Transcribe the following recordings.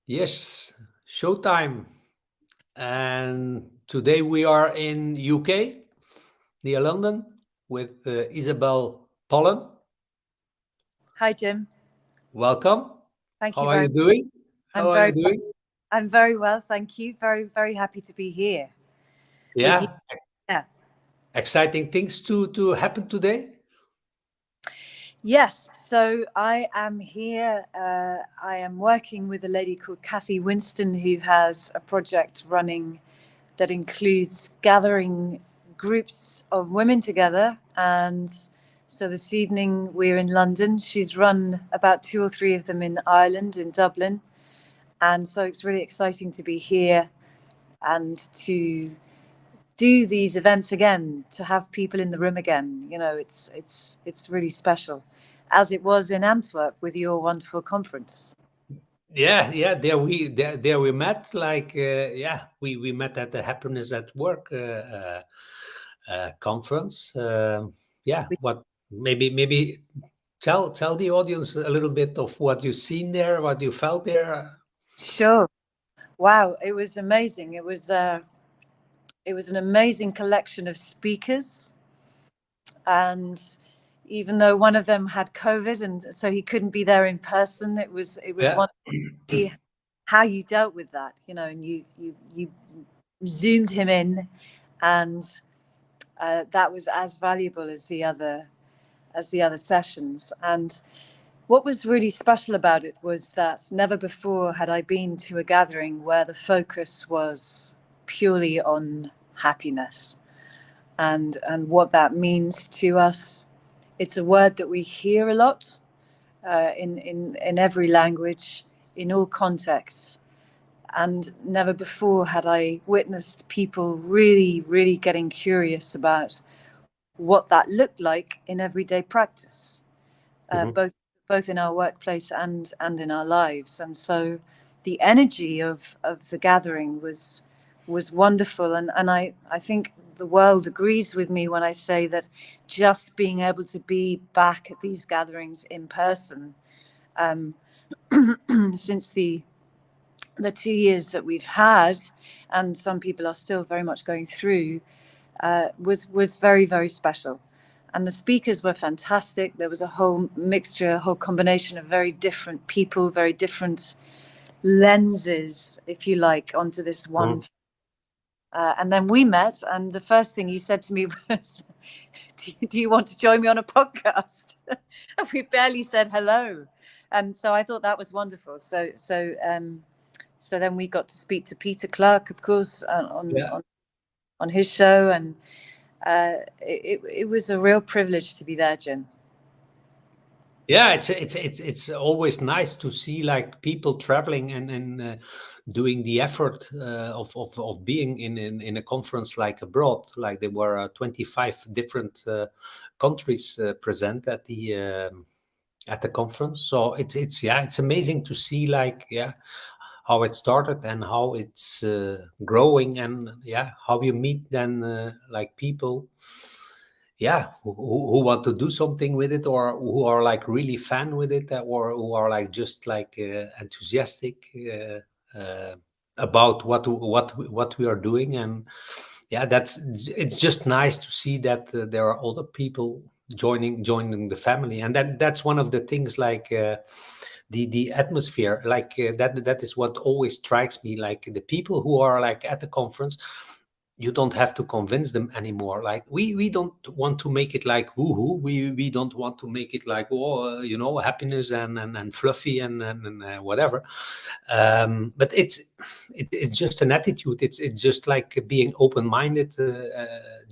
Yes, showtime. And today we are in UK, near London, with Isabel Pollen. Hi, Jim. Welcome. Thank How you are very you much. doing? I'm How are you very, doing? I'm very well, thank you. Very, very happy to be here with you. Yeah, Yeah. exciting things to happen today. Yes. So I am here. I am working with a lady called Kathy Winston, who has a project running that includes gathering groups of women together. And so this evening we're in London. She's run about two or three of them in Ireland, in Dublin. And so it's really exciting to be here and to do these events again, to have people in the room again. It's really special, as it was in Antwerp with your wonderful conference. Yeah. There we met. We met at the Happiness at Work conference. What maybe tell the audience a little bit of what you've seen there, what you felt there. Sure. Wow, it was amazing. It was an amazing collection of speakers, and even though one of them had COVID and so he couldn't be there in person, it was Yeah. wonderful to see how you dealt with that, and you zoomed him in, and that was as valuable as the other sessions. And what was really special about it was that never before had I been to a gathering where the focus was purely on happiness and what that means to us. It's a word that we hear a lot in every language, in all contexts. And never before had I witnessed people really, really getting curious about what that looked like in everyday practice, Mhm. both in our workplace and in our lives. And so the energy of the gathering was wonderful. And I think the world agrees with me when I say that just being able to be back at these gatherings in person, um, since the 2 years that we've had, and some people are still very much going through, was very, very special. And the speakers were fantastic. There was a whole mixture, a whole combination of very different people, very different lenses, if you like, onto this one. Mhm. And then we met, and the first thing you said to me was, do you want to join me on a podcast? And we barely said hello. And so I thought that was wonderful. So then we got to speak to Peter Clark, of course, Yeah. on his show, and it was a real privilege to be there, Jim. Yeah, it's always nice to see like people traveling and doing the effort of being in a conference like abroad. Like there were 25 different countries present at the conference. So it's amazing to see like how it started and how it's growing, and how you meet then like people who want to do something with it, or who are like really fan with it, or who are like just like enthusiastic about what we are doing. And it's just nice to see that there are other people joining the family. And that's one of the things, like the atmosphere, like that is what always strikes me, like the people who are like at the conference. You don't have to convince them anymore. Like we don't want to make it like woohoo. We don't want to make it like happiness and fluffy and whatever. But it's just an attitude. It's just like being open-minded,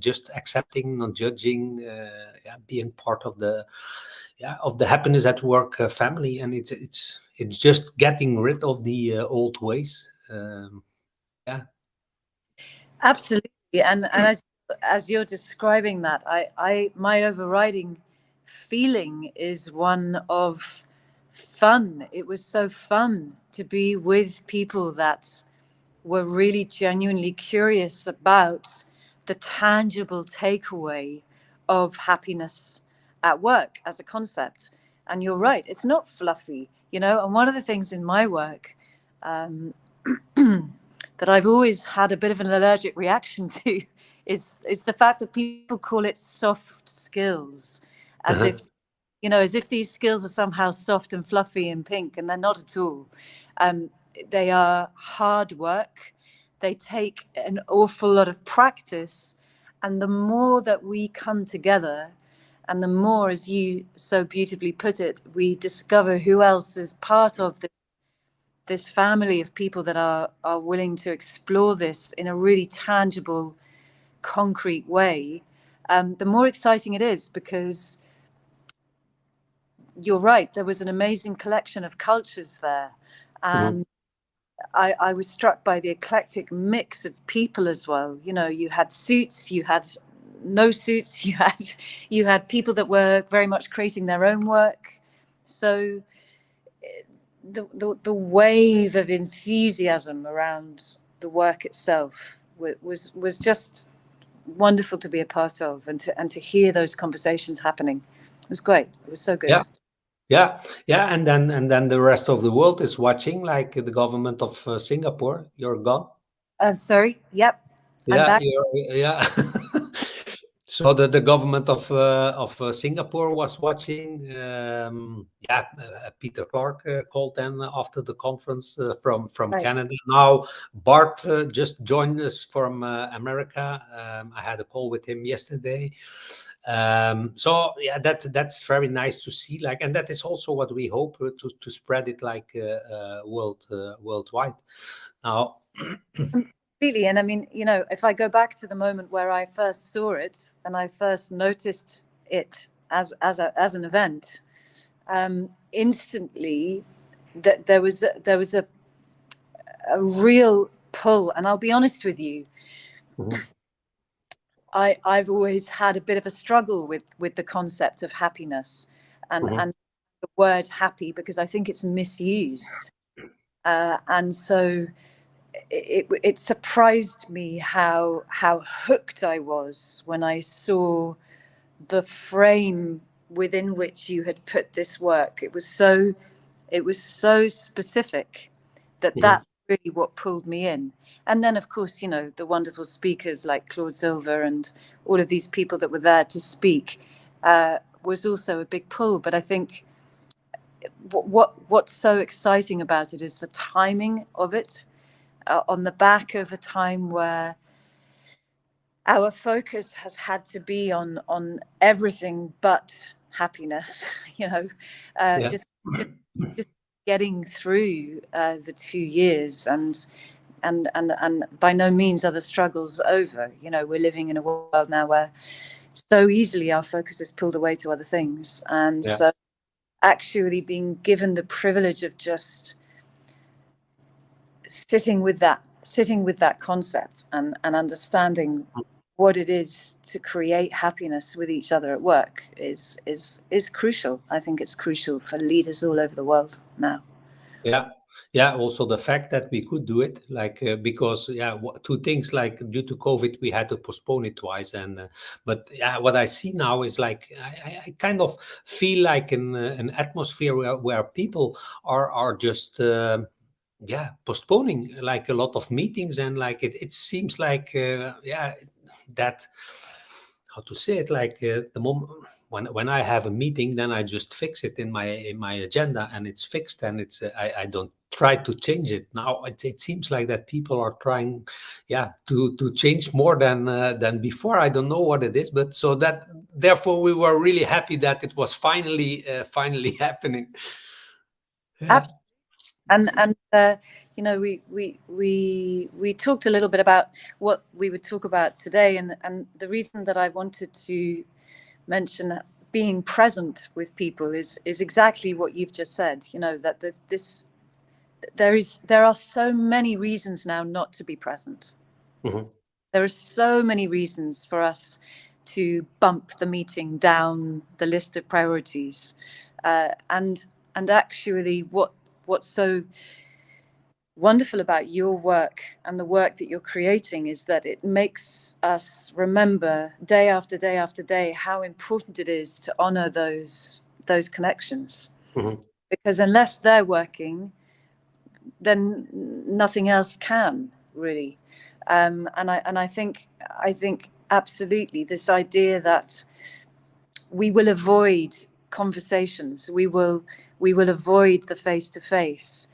just accepting, not judging, being part of the Happiness at Work family. And it's just getting rid of the old ways. Yeah. Absolutely. And as you're describing that, I my overriding feeling is one of fun. It was so fun to be with people that were really genuinely curious about the tangible takeaway of happiness at work as a concept. And you're right, it's not fluffy. And one of the things in my work, that I've always had a bit of an allergic reaction to is the fact that people call it soft skills, as Uh-huh. if, you know, as if these skills are somehow soft and fluffy and pink, and they're not at all. They are hard work. They take an awful lot of practice. And the more that we come together, and the more, as you so beautifully put it, we discover who else is part of this family of people that are willing to explore this in a really tangible, concrete way, the more exciting it is, because you're right, there was an amazing collection of cultures there. Mhm. I was struck by the eclectic mix of people as well. You know, you had suits, you had no suits, you had people that were very much creating their own work. So the wave of enthusiasm around the work itself was just wonderful to be a part of, and to hear those conversations happening. It was great. It was so good. Yeah. Yeah, yeah, and then the rest of the world is watching, like the government of Singapore. You're gone. Sorry. Yep. I'm Yeah, back. yeah. So the government of Singapore was watching. Yeah, Peter Clark called them after the conference from Right. Canada. Now Bart just joined us from America. I had a call with him yesterday. So yeah, that's very nice to see. Like, and that is also what we hope to spread it like worldwide. Now. Completely. And I mean, you know, if I go back to the moment where I first saw it and I first noticed it as an event, instantly that there was a real pull. And I'll be honest with you, Mhm. I've always had a bit of a struggle with the concept of happiness, Mhm. and the word happy, because I think it's misused. And so it surprised me how hooked I was when I saw the frame within which you had put this work. It was so specific that Mhm. that's really what pulled me in. And then, of course, you know, the wonderful speakers like Claude Silver and all of these people that were there to speak was also a big pull. But I think what's so exciting about it is the timing of it, on the back of a time where our focus has had to be on everything but happiness. You know, Yeah. just getting through the 2 years, and by no means are the struggles over. You know, we're living in a world now where so easily our focus is pulled away to other things, and Yeah. so actually being given the privilege of just sitting with that concept, and understanding what it is to create happiness with each other at work is crucial. I think it's crucial for leaders all over the world now. Yeah. Yeah. Also, the fact that we could do it, like, because, yeah, two things, like, due to COVID, we had to postpone it twice. But yeah, what I see now is like, I kind of feel like an atmosphere where people are just, yeah, postponing like a lot of meetings. And like, it seems like, yeah, that, how to say it, like, the moment when I have a meeting, then I just fix it in my agenda, and it's fixed, and it's I don't try to change it. Now it seems like that people are trying, yeah, to change more than before. I don't know what it is, but so that, therefore, we were really happy that it was finally happening. Yeah. Absolutely. And you know, we talked a little bit about what we would talk about today, and the reason that I wanted to mention being present with people is exactly what you've just said. You know, that there are so many reasons now not to be present. Mhm. There are so many reasons for us to bump the meeting down the list of priorities, and actually, what's so wonderful about your work and the work that you're creating is that it makes us remember day after day after day how important it is to honor those connections, Mhm. because unless they're working, then nothing else can really. And I think absolutely this idea that we will avoid conversations, we will avoid the face to face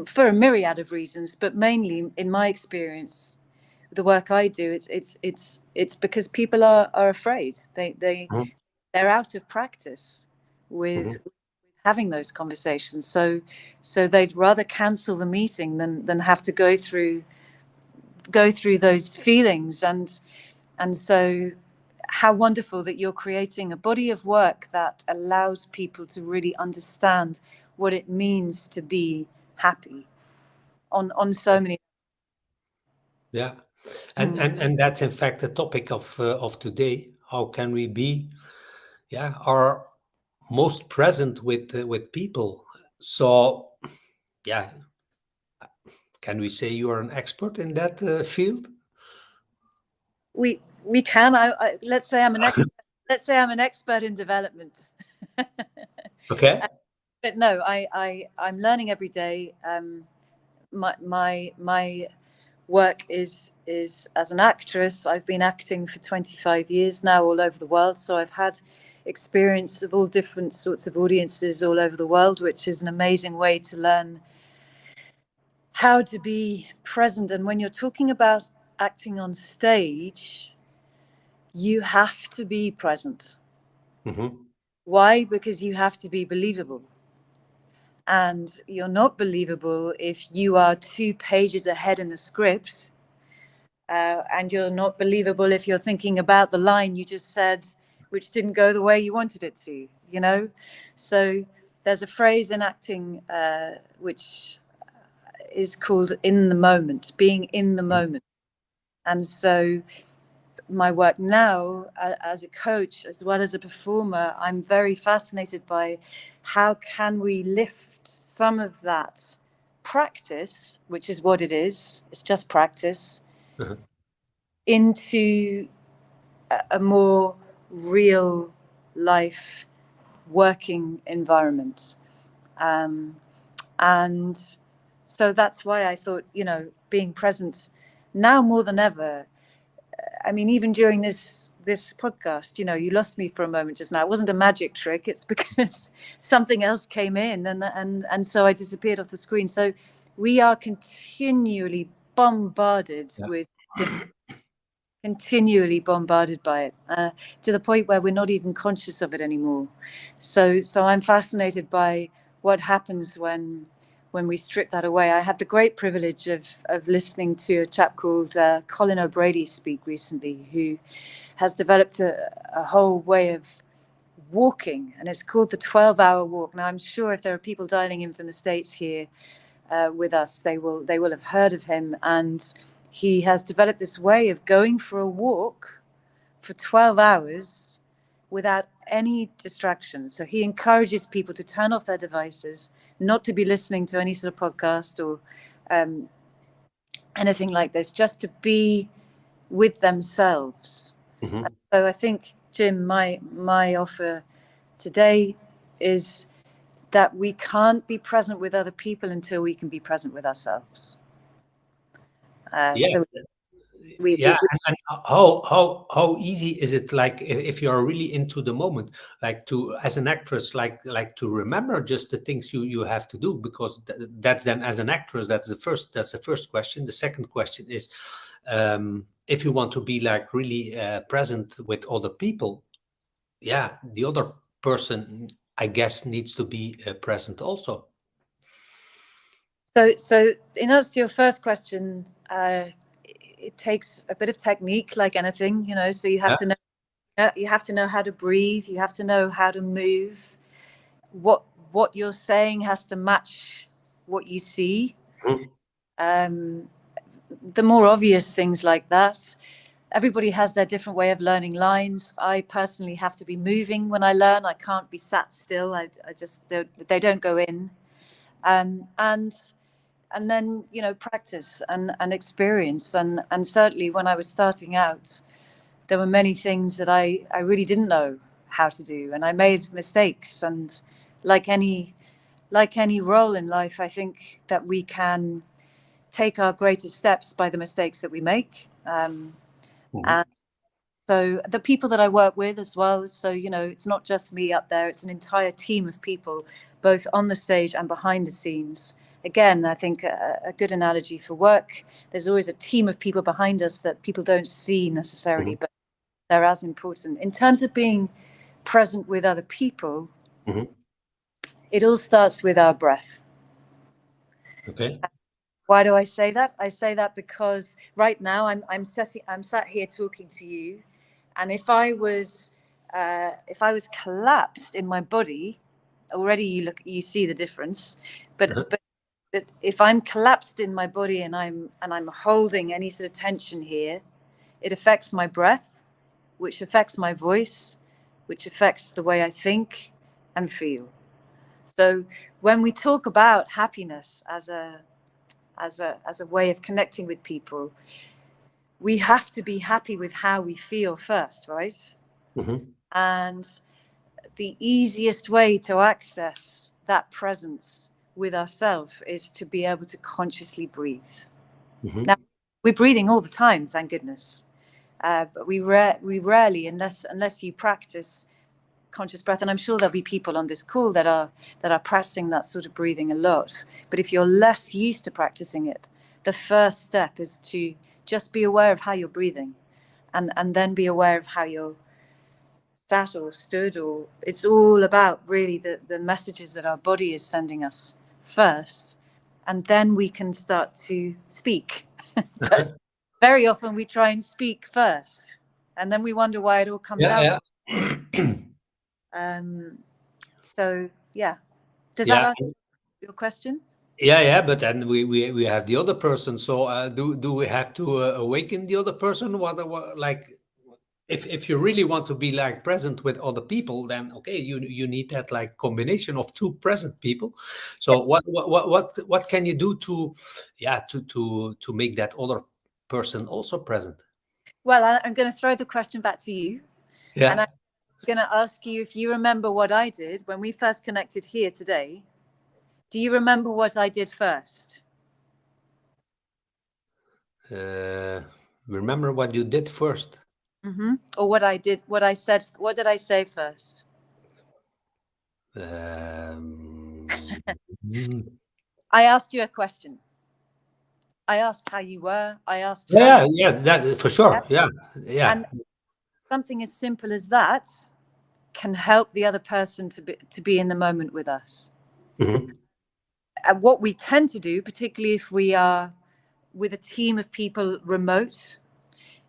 for a myriad of reasons, but mainly in my experience, the work I do, it's because people are afraid. They're out of practice with having those conversations. So they'd rather cancel the meeting than have to go through those feelings. And so how wonderful that you're creating a body of work that allows people to really understand what it means to be happy on so many. Yeah. And that's in fact the topic of today. How can we be, our most present with people? So, yeah, can we say you are an expert in that field? We can. Let's say I'm an expert in development. Okay. But no, I'm learning every day. My work is as an actress. I've been acting for 25 years now all over the world. So I've had experience of all different sorts of audiences all over the world, which is an amazing way to learn how to be present. And when you're talking about acting on stage, you have to be present. Why? Because you have to be believable. And you're not believable if you are 2 pages ahead in the script. And you're not believable if you're thinking about the line you just said, which didn't go the way you wanted it to, So there's a phrase in acting which is called in the moment, being in the moment. And so my work now as a coach as well as a performer, I'm very fascinated by how can we lift some of that practice, which is what it is, it's just practice, into a more real life working environment. And so that's why I thought, being present now more than ever. I mean, even during this podcast, you lost me for a moment just now. It wasn't a magic trick. It's because something else came in and so I disappeared off the screen. So we are continually bombarded with continually bombarded by it to the point where we're not even conscious of it anymore. So I'm fascinated by what happens when we strip that away. I had the great privilege of listening to a chap called Colin O'Brady speak recently, who has developed a whole way of walking, and it's called the 12-hour walk. Now, I'm sure if there are people dialing in from the States here with us, they will have heard of him. And he has developed this way of going for a walk for 12 hours without any distractions. So he encourages people to turn off their devices, not to be listening to any sort of podcast or anything like this, just to be with themselves. So I think, Jim, my offer today is that we can't be present with other people until we can be present with ourselves. So and how easy is it, like if you are really into the moment, like to, as an actress, like to remember just the things you have to do, because that's then, as an actress, that's the first question. The second question is, if you want to be like really present with other people, the other person, I guess, needs to be present also. So in answer to your first question, it takes a bit of technique, like anything, so you have to know how to breathe, you have to know how to move. What you're saying has to match what you see. The more obvious things like that. Everybody has their different way of learning lines. I personally have to be moving when I learn. I can't be sat still. I just they don't go in. And then, practice and experience. And certainly when I was starting out, there were many things that I really didn't know how to do. And I made mistakes. And like any like any role in life, I think that we can take our greatest steps by the mistakes that we make. And so the people that I work with as well, so, you know, it's not just me up there, it's an entire team of people, both on the stage and behind the scenes. Again, I think a good analogy for work, there's always a team of people behind us that people don't see necessarily, but they're as important. In terms of being present with other people, it all starts with our breath. Okay. Why do I say that? I say that because right now I'm sat here talking to you, and if I was collapsed in my body, already you see the difference. But if I'm collapsed in my body and I'm holding any sort of tension here, it affects my breath, which affects my voice, which affects the way I think and feel. So when we talk about happiness as a way of connecting with people, we have to be happy with how we feel first, right? And the easiest way to access that presence with ourselves is to be able to consciously breathe. Now, we're breathing all the time, thank goodness, but we rarely, unless you practice conscious breath, and I'm sure there'll be people on this call that are practicing that sort of breathing a lot, but if you're less used to practicing it, the first step is to just be aware of how you're breathing, and then be aware of how you're sat or stood, or it's all about really the messages that our body is sending us first, and then we can start to speak. But very often we try and speak first, and then we wonder why it all comes out. So yeah, does that answer your question? Yeah, but then we have the other person. So do we have to awaken the other person? What like if you really want to be like present with other people, then okay, you need that like combination of two present people. So what can you do to to make that other person also present? Well, I'm going to throw the question back to you, and I'm going to ask you if you remember what I did when we first connected here today. Do you remember what I did first? Remember what you did first. Or what I did, what I said, what did I say first? I asked you a question. I asked how you were. I asked how that for sure. Yeah. And something as simple as that can help the other person to be in the moment with us. And what we tend to do, particularly if we are with a team of people remote,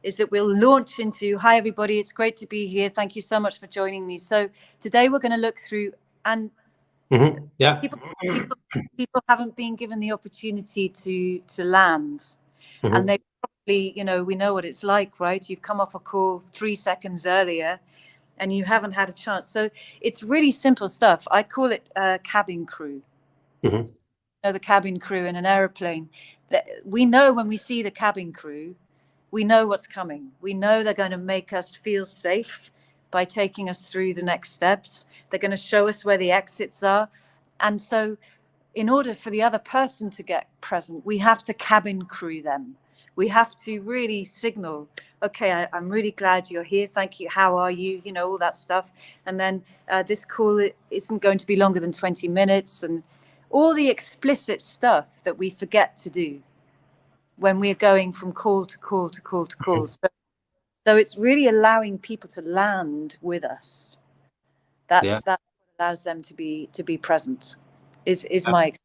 is that we'll launch into, hi everybody, it's great to be here, thank you so much for joining me. So today we're going to look through, and people haven't been given the opportunity to land, and they probably, you know, we know what it's like, right? You've come off a call 3 seconds earlier and you haven't had a chance. So it's really simple stuff. I call it cabin crew. You know, the cabin crew in an aeroplane. We know when we see the cabin crew, we know what's coming. We know they're going to make us feel safe by taking us through the next steps. They're going to show us where the exits are. And so in order for the other person to get present, we have to cabin crew them. We have to really signal, okay, I'm really glad you're here. Thank you. How are you? You know, all that stuff. And then this call isn't going to be longer than 20 minutes. And all the explicit stuff that we forget to do when we're going from call to call to call to call. So it's really allowing people to land with us. That's what allows them to be present. Is my experience.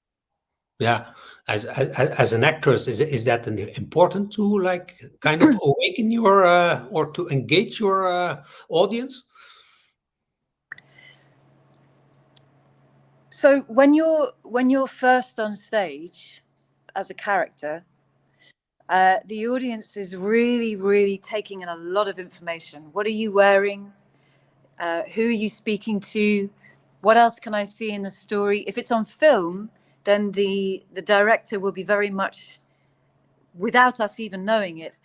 Yeah, as an actress, is that important to like kind of awaken your or to engage your audience? So when you're first on stage as a character, the audience is really taking in a lot of information. What are you wearing? Who are you speaking to? What else can I see in the story? If it's on film, then the director will be very much, without us even knowing it,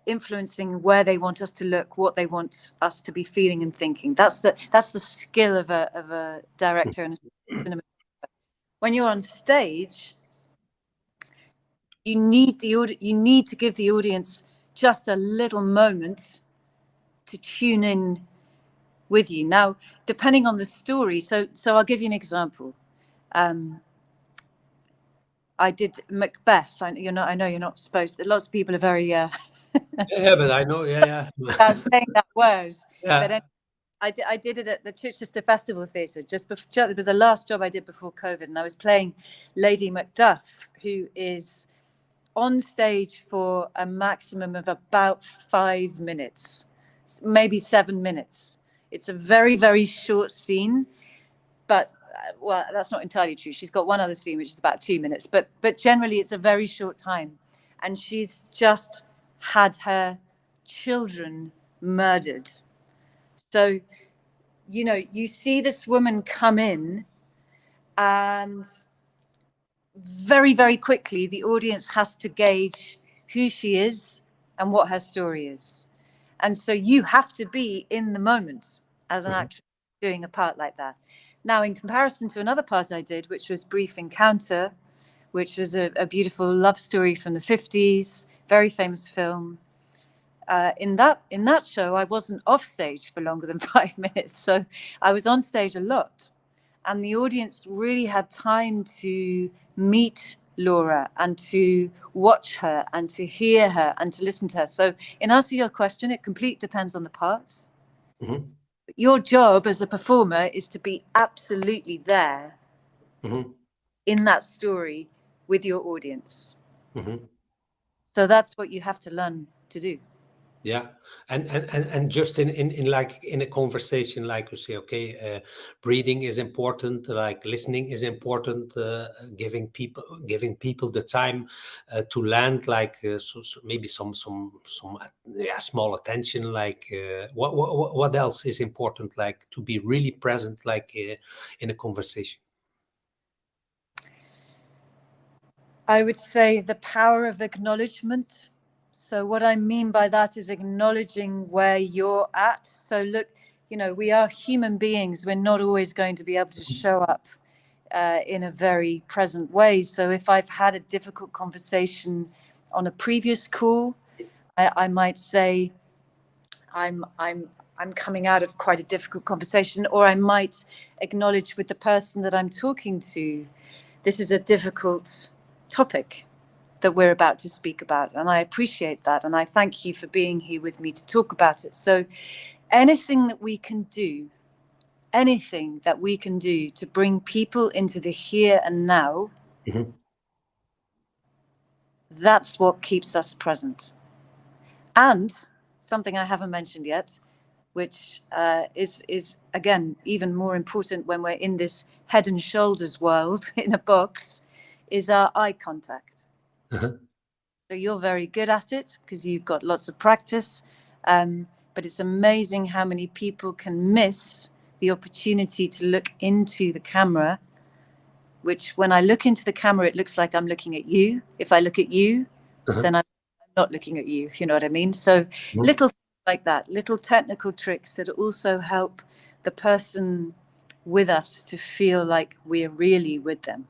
influencing where they want us to look, what they want us to be feeling and thinking. That's the skill of a director and a cinema. When you're on stage, you need to give the audience just a little moment to tune in with you. Now, depending on the story, so I'll give you an example. I did Macbeth. I know you're not supposed to. Lots of people are very Yeah, but I know. Yeah. saying that word. Yeah. But I did it at the Chichester Festival Theatre just before. It was the last job I did before COVID, and I was playing Lady Macduff, who is on stage for a maximum of about 5 minutes, maybe 7 minutes. It's a very, very short scene, but well, that's not entirely true. She's got one other scene which is about 2 minutes, but generally it's a very short time, and she's just had her children murdered. So, you see this woman come in, and very, very quickly, the audience has to gauge who she is and what her story is. And so you have to be in the moment as an actress doing a part like that. Now, in comparison to another part I did, which was Brief Encounter, which was a beautiful love story from the 50s, very famous film. In that show, I wasn't off stage for longer than 5 minutes. So I was on stage a lot. And the audience really had time to meet Laura and to watch her and to hear her and to listen to her. So in answer to your question, it completely depends on the part. Mm-hmm. Your job as a performer is to be absolutely there in that story with your audience. So that's what you have to learn to do. Yeah, and just in like in a conversation, like you say, okay, breathing is important, like listening is important, giving people the time to land, like so maybe some small attention, like what else is important, like to be really present, like in a conversation. I would say the power of acknowledgement. So what I mean by that is acknowledging where you're at. So look, we are human beings. We're not always going to be able to show up in a very present way. So if I've had a difficult conversation on a previous call, I might say, I'm coming out of quite a difficult conversation, or I might acknowledge with the person that I'm talking to, this is a difficult topic that we're about to speak about, and I appreciate that, and I thank you for being here with me to talk about it. So anything that we can do to bring people into the here and now, that's what keeps us present. And something I haven't mentioned yet, which is again even more important when we're in this head and shoulders world in a box, is our eye contact. So you're very good at it because you've got lots of practice, but it's amazing how many people can miss the opportunity to look into the camera, which when I look into the camera, it looks like I'm looking at you. If I look at you, then I'm not looking at you, if you know what I mean. So little things like that, little technical tricks that also help the person with us to feel like we're really with them.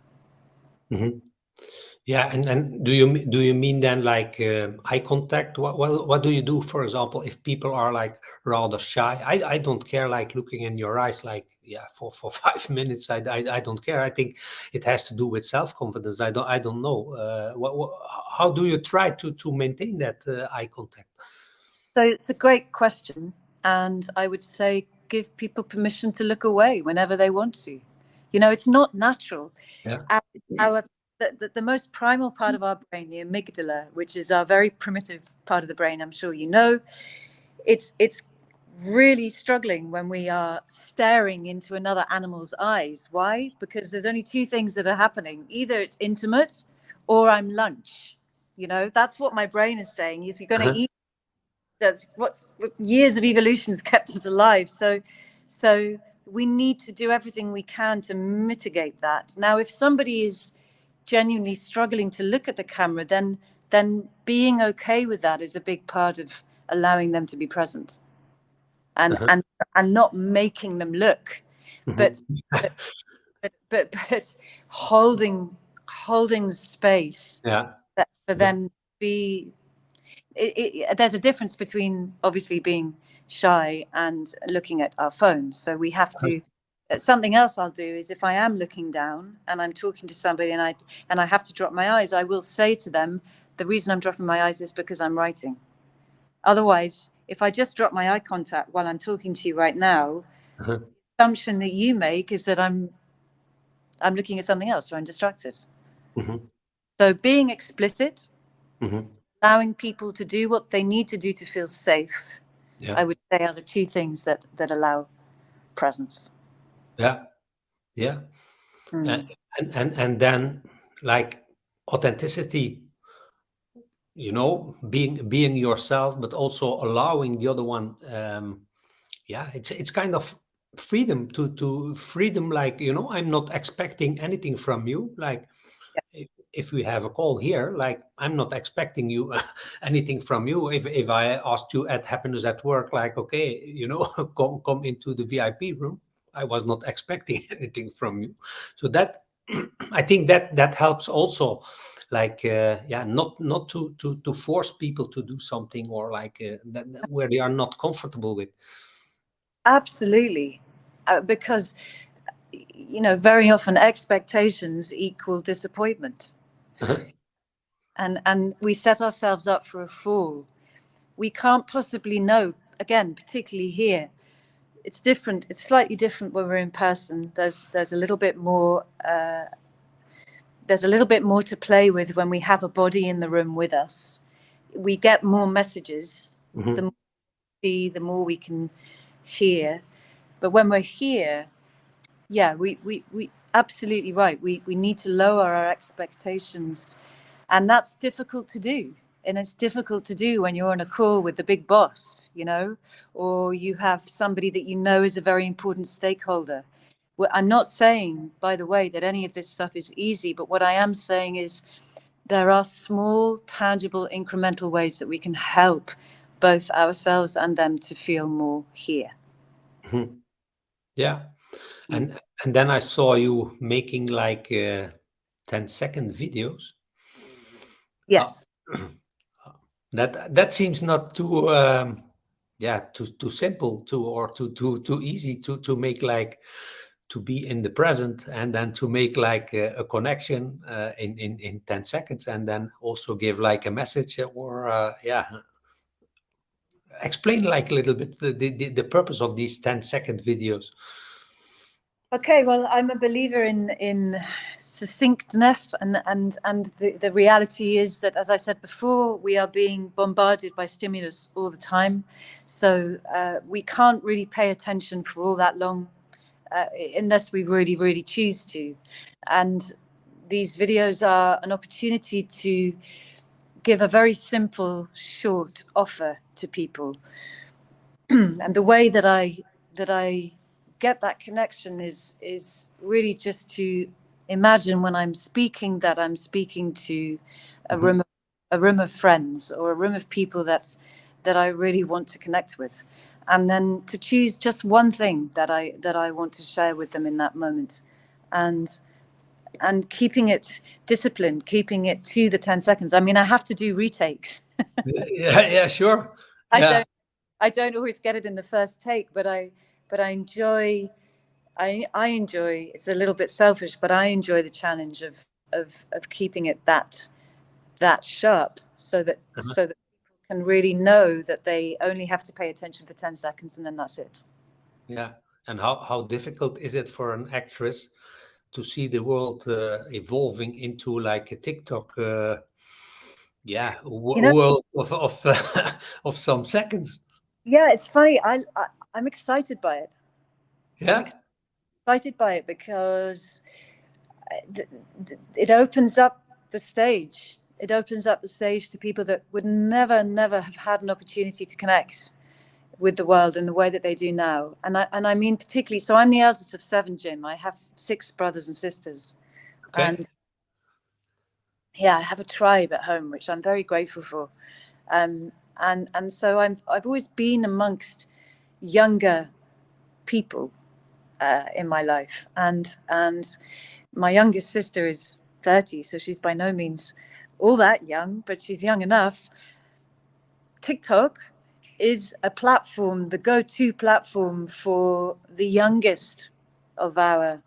Yeah, and do you mean then like eye contact? What do you do, for example, if people are like rather shy? I don't care, like looking in your eyes, like for 5 minutes. I don't care. I think it has to do with self-confidence. I don't know. How do you try to maintain that eye contact? So it's a great question, and I would say give people permission to look away whenever they want to. It's not natural. Yeah. The most primal part of our brain, the amygdala, which is our very primitive part of the brain, I'm sure you know, it's really struggling when we are staring into another animal's eyes. Why? Because there's only two things that are happening. Either it's intimate or I'm lunch. That's what my brain is saying, is you're going to eat. That's what years of evolution has kept us alive. So we need to do everything we can to mitigate that. Now, if somebody is genuinely struggling to look at the camera, then being okay with that is a big part of allowing them to be present and not making them look. But but holding space Yeah. that for them to be. There's a difference between obviously being shy and looking at our phones. So we have to. Something else I'll do is if I am looking down and I'm talking to somebody and I have to drop my eyes, I will say to them, the reason I'm dropping my eyes is because I'm writing. Otherwise, if I just drop my eye contact while I'm talking to you right now, the assumption that you make is that I'm looking at something else or I'm distracted. So being explicit, allowing people to do what they need to do to feel safe, I would say are the two things that allow presence. Yeah. And then like authenticity, being yourself, but also allowing the other one. It's kind of freedom to freedom, like, I'm not expecting anything from you, like if we have a call here, like I'm not expecting you anything from you. If I asked you at Happiness at Work, like, okay, come into the VIP room, I was not expecting anything from you. So that I think that helps also, like not to force people to do something, or like that where they are not comfortable with. Absolutely, because very often expectations equal disappointment. And we set ourselves up for a fall. We can't possibly know, again, particularly here. It's different. It's slightly different when we're in person. There's a little bit more. There's a little bit more to play with when we have a body in the room with us. We get more messages. The more we see, the more we can hear. But when we're here, we absolutely right. We need to lower our expectations, and that's difficult to do. And it's difficult to do when you're on a call with the big boss, or you have somebody that is a very important stakeholder. Well, I'm not saying, by the way, that any of this stuff is easy, but what I am saying is there are small, tangible, incremental ways that we can help both ourselves and them to feel more here. Yeah. And then I saw you making like 10-second videos. Yes. That seems not too too simple or too easy to make, like to be in the present, and then to make like a connection in 10 seconds, and then also give like a message, or explain like a little bit the purpose of these 10-second videos. Okay, well, I'm a believer in succinctness, and the reality is that, as I said before, we are being bombarded by stimulus all the time, so we can't really pay attention for all that long unless we really, really choose to. And these videos are an opportunity to give a very simple, short offer to people. And the way that I get that connection is really just to imagine when I'm speaking that I'm speaking to a room of friends, or a room of people that I really want to connect with, and then to choose just one thing that I want to share with them in that moment, and keeping it disciplined, keeping it to the 10 seconds. I mean, I have to do retakes. Yeah, sure. Yeah. I don't always get it in the first take, but I enjoy. I enjoy. It's a little bit selfish, but I enjoy the challenge of keeping it that sharp, so that people can really know that they only have to pay attention for 10 seconds, and then that's it. Yeah. And how difficult is it for an actress to see the world evolving into like a TikTok? World of of some seconds. Yeah, it's funny. I'm excited by it. Yeah. I'm excited by it because it opens up the stage. It opens up the stage to people that would never have had an opportunity to connect with the world in the way that they do now. And I mean particularly. So I'm the eldest of 7, Jim. I have 6 brothers and sisters, and I have a tribe at home, which I'm very grateful for. And so I've always been amongst younger people, in my life, and my youngest sister is 30, so she's by no means all that young, but she's young enough. TikTok is a platform, the go-to platform for the youngest of our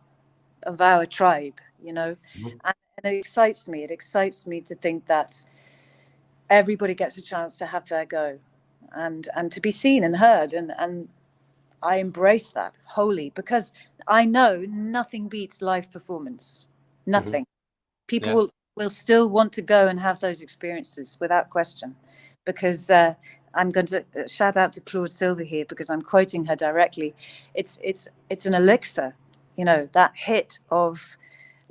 tribe, you know. And it excites me. It excites me to think that everybody gets a chance to have their go, and to be seen and heard, and I embrace that wholly, because I know nothing beats live performance. Nothing. People will still want to go and have those experiences without question, because I'm going to shout out to Claude Silver here, because I'm quoting her directly. It's an elixir, you know, that hit of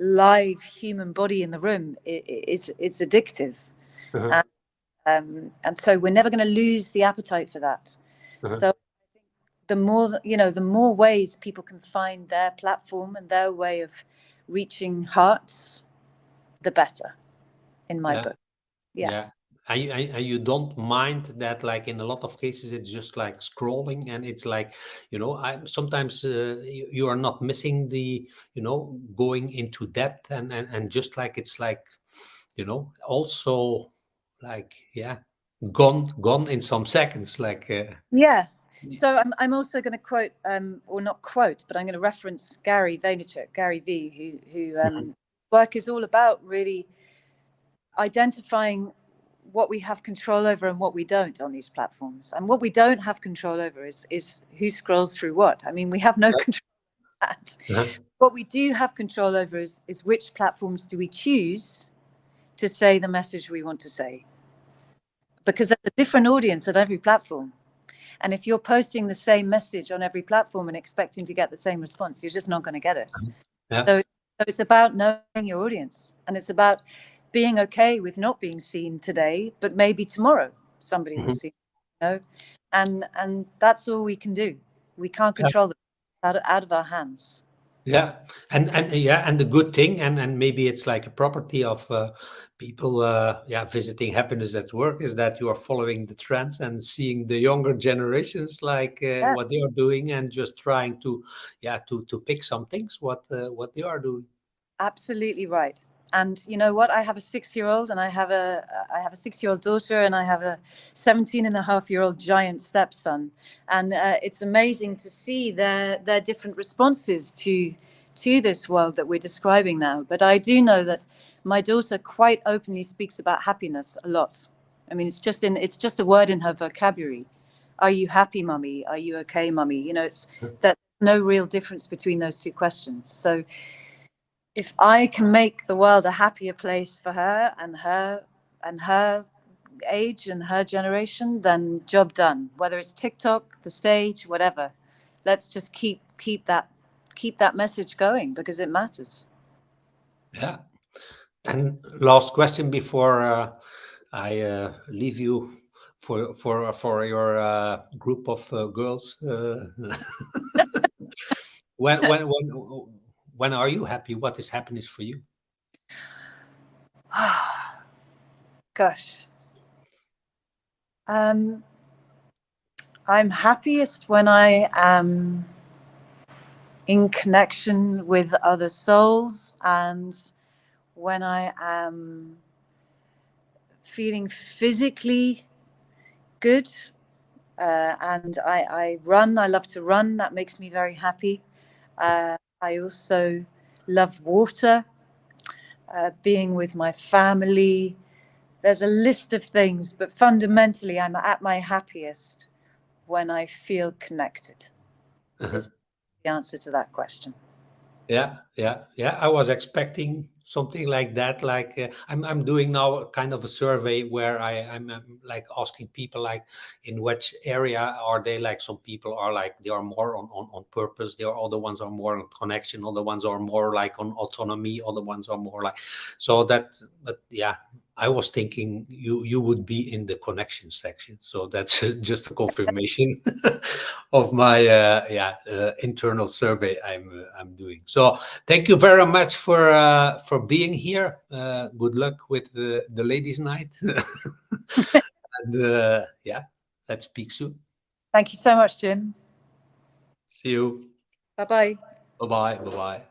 live human body in the room. It's addictive, and so we're never going to lose the appetite for that. So the more, you know, the more ways people can find their platform and their way of reaching hearts, the better, in my book. Yeah. And you don't mind that, like in a lot of cases, it's just like scrolling, and it's like, you know, sometimes you are not missing the, you know, going into depth, and just like, it's like, you know, also like, gone in some seconds, like. So I'm also going to quote, or not quote, but I'm going to reference Gary Vaynerchuk, Gary V, who work is all about really identifying what we have control over and what we don't on these platforms. And what we don't have control over is who scrolls through what. I mean, we have no control over that. What we do have control over is which platforms do we choose to say the message we want to say. Because there's a different audience at every platform. And if you're posting the same message on every platform and expecting to get the same response, you're just not going to get it. So it's about knowing your audience, and it's about being okay with not being seen today, but maybe tomorrow somebody will see, you know, and that's all we can do. We can't control it out of our hands. And the good thing, and maybe it's like a property of people visiting Happiness at Work, is that you are following the trends and seeing the younger generations, like what they are doing, and just trying to to pick some things what they are doing. Absolutely right. And you know what? I have a 6-year-old, and I have a 6-year-old daughter, and I have a 17-and-a-half-year-old giant stepson. And it's amazing to see their different responses to this world that we're describing now. But I do know that my daughter quite openly speaks about happiness a lot. I mean, it's just a word in her vocabulary. Are you happy, mummy? Are you okay, mummy? You know, it's that no real difference between those two questions. So if I can make the world a happier place for her and her age and her generation, then job done. Whether it's TikTok, the stage, whatever, let's just keep that message going, because it matters. Yeah. And last question before I leave you for your group of girls. When are you happy? What is happiness for you? Gosh. I'm happiest when I am in connection with other souls, and when I am feeling physically good. And I run. I love to run. That makes me very happy. I also love water, being with my family. There's a list of things, but fundamentally, I'm at my happiest when I feel connected. Is the answer to that question. Yeah. I was expecting something like that. Like I'm doing now kind of a survey where I'm like asking people, like, in which area are they? Like, some people are like, they are more on purpose. There are other ones are more on connection. Other ones are more like on autonomy. Other ones are more like, so that. But yeah, I was thinking you would be in the connection section. So that's just a confirmation of my internal survey I'm doing. So thank you very much for being here. Good luck with the ladies' night. And let's speak soon. Thank you so much, Jim. See you. Bye-bye. Bye-bye. Bye-bye.